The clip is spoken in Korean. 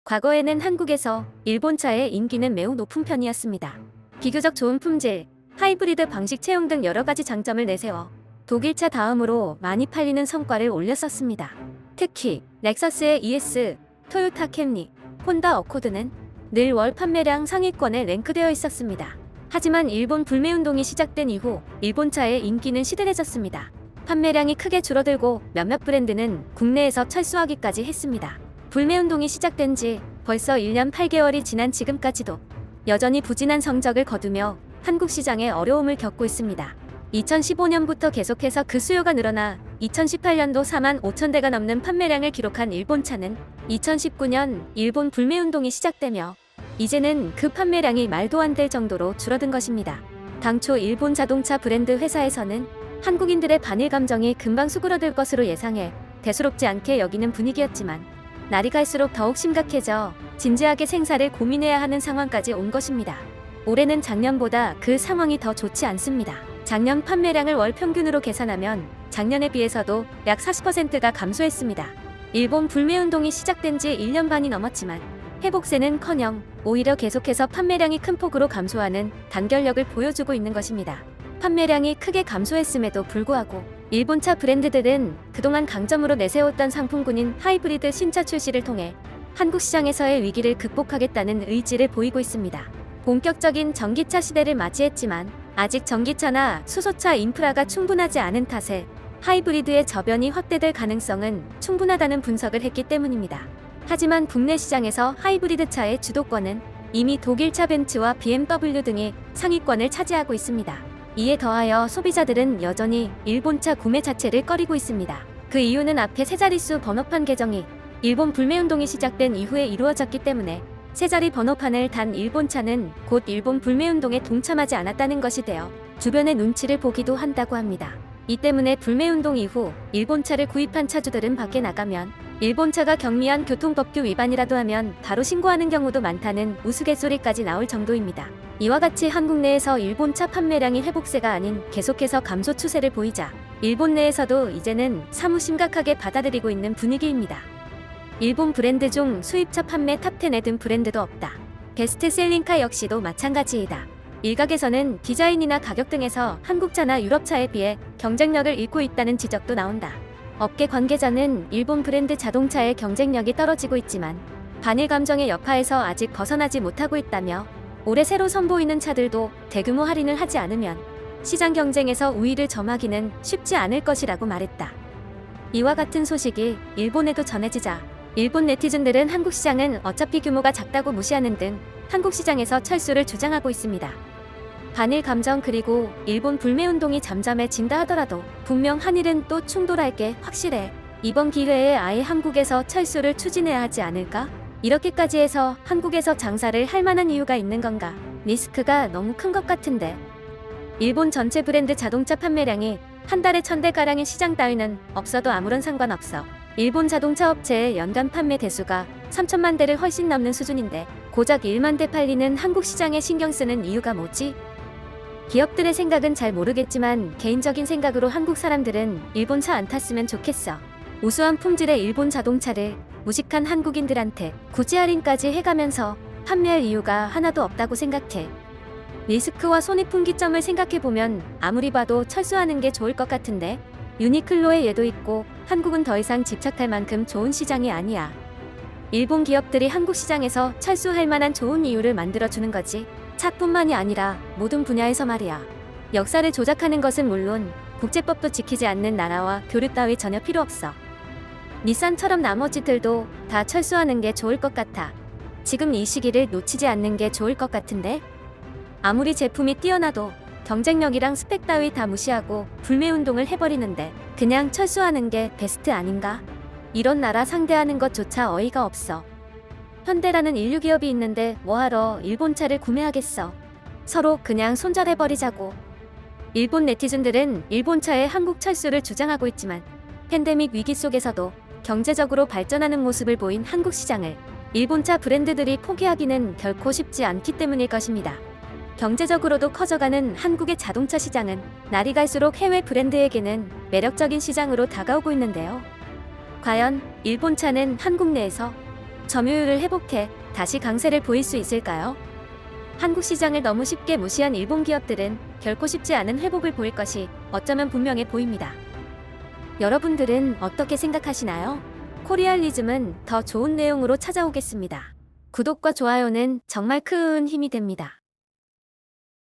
과거에는 한국에서 일본차의 인기는 매우 높은 편이었습니다. 비교적 좋은 품질, 하이브리드 방식 채용 등 여러 가지 장점을 내세워 독일차 다음으로 많이 팔리는 성과를 올렸었습니다. 특히 렉서스의 ES, 토요타 캠리, 혼다 어코드는 늘 월 판매량 상위권에 랭크되어 있었습니다. 하지만 일본 불매운동이 시작된 이후 일본차의 인기는 시들해졌습니다. 판매량이 크게 줄어들고 몇몇 브랜드는 국내에서 철수하기까지 했습니다. 불매운동이 시작된 지 벌써 1년 8개월이 지난 지금까지도 여전히 부진한 성적을 거두며 한국 시장에 어려움을 겪고 있습니다. 2015년부터 계속해서 그 수요가 늘어나 2018년도 4만 5천 대가 넘는 판매량을 기록한 일본차는 2019년 일본 불매운동이 시작되며 이제는 그 판매량이 말도 안 될 정도로 줄어든 것입니다. 당초 일본 자동차 브랜드 회사에서는 한국인들의 반일 감정이 금방 수그러들 것으로 예상해 대수롭지 않게 여기는 분위기였지만 날이 갈수록 더욱 심각해져 진지하게 생사를 고민해야 하는 상황까지 온 것입니다. 올해는 작년보다 그 상황이 더 좋지 않습니다. 작년 판매량을 월 평균으로 계산하면 작년에 비해서도 약 40%가 감소했습니다. 일본 불매운동이 시작된 지 1년 반이 넘었지만 회복세는커녕 오히려 계속해서 판매량이 큰 폭으로 감소하는 단결력을 보여주고 있는 것입니다. 판매량이 크게 감소했음에도 불구하고 일본차 브랜드들은 그동안 강점으로 내세웠던 상품군인 하이브리드 신차 출시를 통해 한국 시장에서의 위기를 극복하겠다는 의지를 보이고 있습니다. 본격적인 전기차 시대를 맞이했지만 아직 전기차나 수소차 인프라가 충분하지 않은 탓에 하이브리드의 저변이 확대될 가능성은 충분하다는 분석을 했기 때문입니다. 하지만 국내 시장에서 하이브리드 차의 주도권은 이미 독일차 벤츠와 BMW 등이 상위권을 차지하고 있습니다. 이에 더하여 소비자들은 여전히 일본차 구매 자체를 꺼리고 있습니다. 그 이유는 앞에 세 자릿수 번호판 개정이 일본 불매운동이 시작된 이후에 이루어졌기 때문에 세 자리 번호판을 단 일본차는 곧 일본 불매운동에 동참하지 않았다는 것이 되어 주변의 눈치를 보기도 한다고 합니다. 이 때문에 불매운동 이후 일본차를 구입한 차주들은 밖에 나가면 일본차가 경미한 교통법규 위반이라도 하면 바로 신고하는 경우도 많다는 우스갯소리까지 나올 정도입니다. 이와 같이 한국 내에서 일본차 판매량이 회복세가 아닌 계속해서 감소 추세를 보이자 일본 내에서도 이제는 사무 심각하게 받아들이고 있는 분위기입니다. 일본 브랜드 중 수입차 판매 탑10에 든 브랜드도 없다. 베스트셀링카 역시도 마찬가지이다. 일각에서는 디자인이나 가격 등에서 한국차나 유럽차에 비해 경쟁력을 잃고 있다는 지적도 나온다. 업계 관계자는 일본 브랜드 자동차의 경쟁력이 떨어지고 있지만 반일 감정의 여파에서 아직 벗어나지 못하고 있다며 올해 새로 선보이는 차들도 대규모 할인을 하지 않으면 시장 경쟁에서 우위를 점하기는 쉽지 않을 것이라고 말했다. 이와 같은 소식이 일본에도 전해지자 일본 네티즌들은 한국 시장은 어차피 규모가 작다고 무시하는 등 한국 시장에서 철수를 주장하고 있습니다. 반일 감정 그리고 일본 불매운동이 잠잠해진다 하더라도 분명 한일은 또 충돌할 게 확실해. 이번 기회에 아예 한국에서 철수를 추진해야 하지 않을까? 이렇게까지 해서 한국에서 장사를 할 만한 이유가 있는 건가? 리스크가 너무 큰 것 같은데. 일본 전체 브랜드 자동차 판매량이 한 달에 1000대가량의 시장 따위는 없어도 아무런 상관없어. 일본 자동차 업체의 연간 판매 대수가 3000만 대를 훨씬 넘는 수준인데 고작 1만 대 팔리는 한국 시장에 신경 쓰는 이유가 뭐지? 기업들의 생각은 잘 모르겠지만 개인적인 생각으로 한국 사람들은 일본차 안 탔으면 좋겠어. 우수한 품질의 일본 자동차를 무식한 한국인들한테 굳이 할인까지 해가면서 판매할 이유가 하나도 없다고 생각해. 리스크와 손익분기점을 생각해보면 아무리 봐도 철수하는 게 좋을 것 같은데 유니클로의 예도 있고 한국은 더 이상 집착할 만큼 좋은 시장이 아니야. 일본 기업들이 한국 시장에서 철수할 만한 좋은 이유를 만들어주는 거지. 차뿐만이 아니라 모든 분야에서 말이야. 역사를 조작하는 것은 물론 국제법도 지키지 않는 나라와 교류 따위 전혀 필요 없어. 닛산처럼 나머지들도 다 철수하는 게 좋을 것 같아. 지금 이 시기를 놓치지 않는 게 좋을 것 같은데? 아무리 제품이 뛰어나도 경쟁력이랑 스펙 따위 다 무시하고 불매운동을 해버리는데 그냥 철수하는 게 베스트 아닌가? 이런 나라 상대하는 것조차 어이가 없어. 현대라는 인류 기업이 있는데 뭐하러 일본 차를 구매하겠어. 서로 그냥 손절해버리자고. 일본 네티즌들은 일본 차의 한국 철수를 주장하고 있지만 팬데믹 위기 속에서도 경제적으로 발전하는 모습을 보인 한국 시장을 일본차 브랜드들이 포기하기는 결코 쉽지 않기 때문일 것입니다. 경제적으로도 커져가는 한국의 자동차 시장은 날이 갈수록 해외 브랜드에게는 매력적인 시장으로 다가오고 있는데요. 과연 일본차는 한국 내에서 점유율을 회복해 다시 강세를 보일 수 있을까요? 한국 시장을 너무 쉽게 무시한 일본 기업들은 결코 쉽지 않은 회복을 보일 것이 어쩌면 분명해 보입니다. 여러분들은 어떻게 생각하시나요? 코리알리즘은 더 좋은 내용으로 찾아오겠습니다. 구독과 좋아요는 정말 큰 힘이 됩니다.